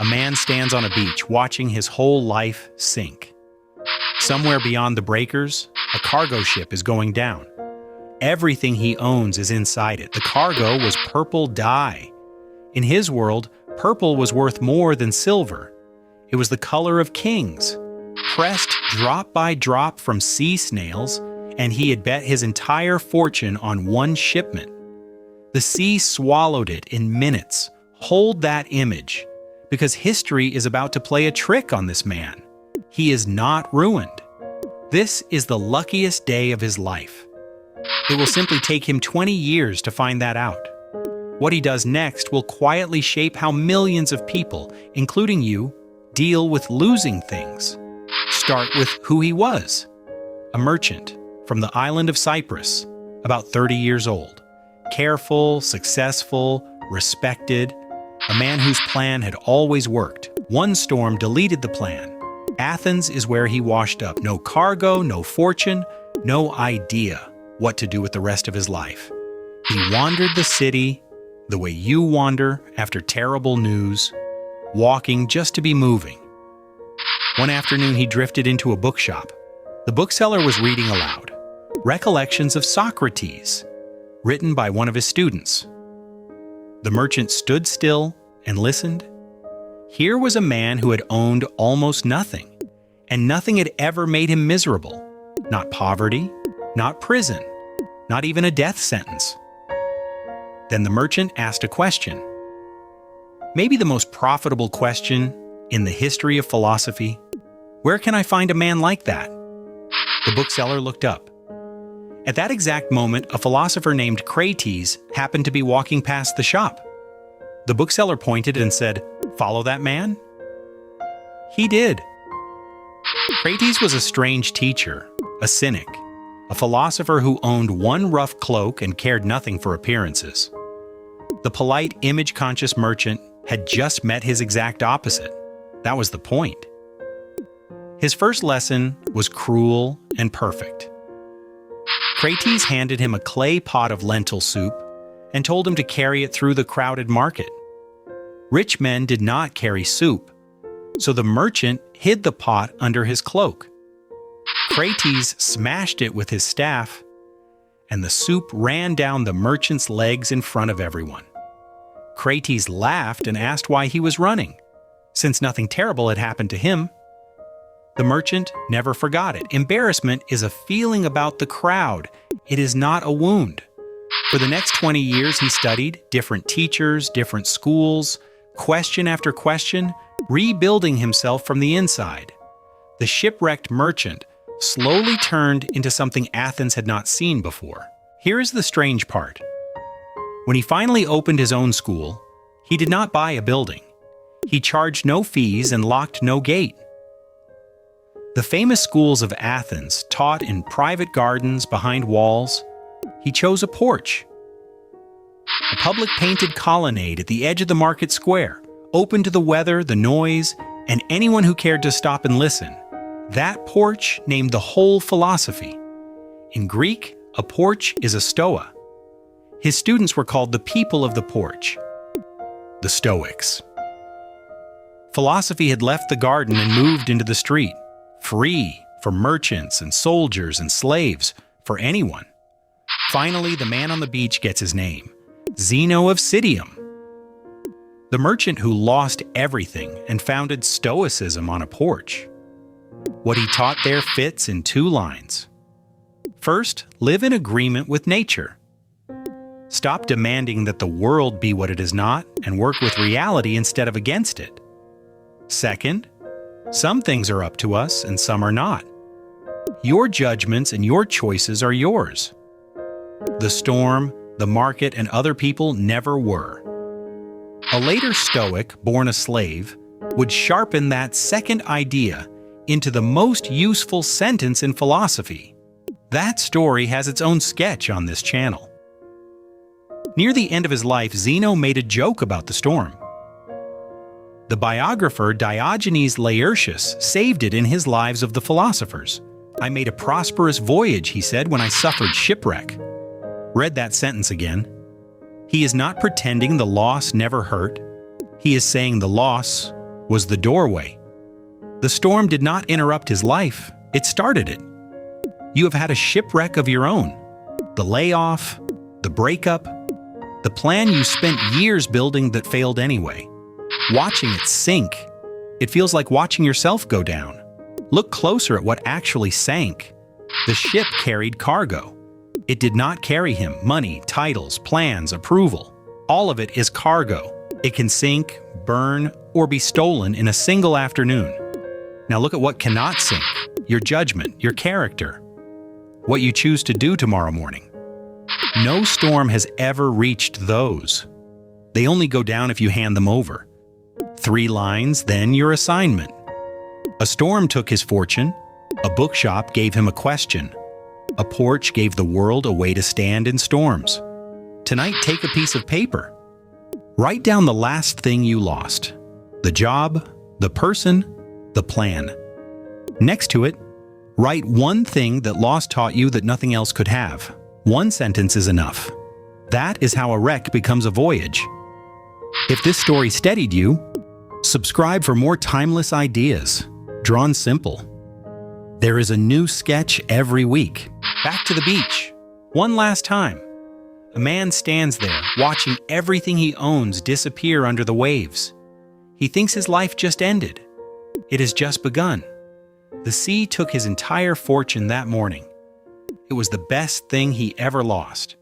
A man stands on a beach watching his whole life sink. Somewhere beyond the breakers, a cargo ship is going down. Everything he owns is inside it. The cargo was purple dye. In his world, purple was worth more than silver. It was the color of kings, pressed drop by drop from sea snails, and he had bet his entire fortune on one shipment. The sea swallowed it in minutes. Hold that image, because history is about to play a trick on this man. He is not ruined. This is the luckiest day of his life. It will simply take him 20 years to find that out. What he does next will quietly shape how millions of people, including you, deal with losing things. Start with who he was. A merchant from the island of Cyprus, about 30 years old. Careful, successful, respected. A man whose plan had always worked. One storm deleted the plan. Athens is where he washed up. No cargo, no fortune, no idea what to do with the rest of his life. He wandered the city the way you wander after terrible news, walking just to be moving. One afternoon he drifted into a bookshop. The bookseller was reading aloud, Recollections of Socrates, written by one of his students. The merchant stood still and listened. Here was a man who had owned almost nothing, and nothing had ever made him miserable. Not poverty, not prison, not even a death sentence. Then the merchant asked a question. Maybe the most profitable question in the history of philosophy. Where can I find a man like that? The bookseller looked up. At that exact moment, a philosopher named Crates happened to be walking past the shop. The bookseller pointed and said, "Follow that man?" He did. Crates was a strange teacher, a cynic, a philosopher who owned one rough cloak and cared nothing for appearances. The polite, image-conscious merchant had just met his exact opposite. That was the point. His first lesson was cruel and perfect. Crates handed him a clay pot of lentil soup and told him to carry it through the crowded market. Rich men did not carry soup, so the merchant hid the pot under his cloak. Crates smashed it with his staff, and the soup ran down the merchant's legs in front of everyone. Crates laughed and asked why he was running, since nothing terrible had happened to him. The merchant never forgot it. Embarrassment is a feeling about the crowd. It is not a wound. For the next 20 years, he studied different teachers, different schools, question after question, rebuilding himself from the inside. The shipwrecked merchant slowly turned into something Athens had not seen before. Here is the strange part. When he finally opened his own school, he did not buy a building. He charged no fees and locked no gate. The famous schools of Athens taught in private gardens behind walls. He chose a porch. A public painted colonnade at the edge of the market square, open to the weather, the noise, and anyone who cared to stop and listen. That porch named the whole philosophy. In Greek, a porch is a stoa. His students were called the people of the porch, the Stoics. Philosophy had left the garden and moved into the street, free for merchants and soldiers and slaves, for anyone. Finally, the man on the beach gets his name, Zeno of Citium. The merchant who lost everything and founded Stoicism on a porch. What he taught there fits in 2 lines. First, live in agreement with nature. Stop demanding that the world be what it is not and work with reality instead of against it. Second, some things are up to us and some are not. Your judgments and your choices are yours. The storm, the market, and other people never were. A later Stoic, born a slave, would sharpen that second idea into the most useful sentence in philosophy. That story has its own sketch on this channel. Near the end of his life, Zeno made a joke about the storm. The biographer Diogenes Laertius saved it in his Lives of the Philosophers. "I made a prosperous voyage," he said, "when I suffered shipwreck." Read that sentence again. He is not pretending the loss never hurt. He is saying the loss was the doorway. The storm did not interrupt his life, it started it. You have had a shipwreck of your own. The layoff, the breakup, the plan you spent years building that failed anyway. Watching it sink, it feels like watching yourself go down. Look closer at what actually sank. The ship carried cargo. It did not carry him money, titles, plans, approval. All of it is cargo. It can sink, burn, or be stolen in a single afternoon. Now look at what cannot sink: your judgment, your character, what you choose to do tomorrow morning. No storm has ever reached those. They only go down if you hand them over. 3 lines, then your assignment. A storm took his fortune. A bookshop gave him a question. A porch gave the world a way to stand in storms. Tonight, take a piece of paper. Write down the last thing you lost: the job, the person, the plan. Next to it, write one thing that loss taught you that nothing else could have. 1 sentence is enough. That is how a wreck becomes a voyage. If this story steadied you, subscribe for more timeless ideas, drawn simple. There is a new sketch every week. Back to the beach. One last time. A man stands there, watching everything he owns disappear under the waves. He thinks his life just ended. It has just begun. The sea took his entire fortune that morning. It was the best thing he ever lost.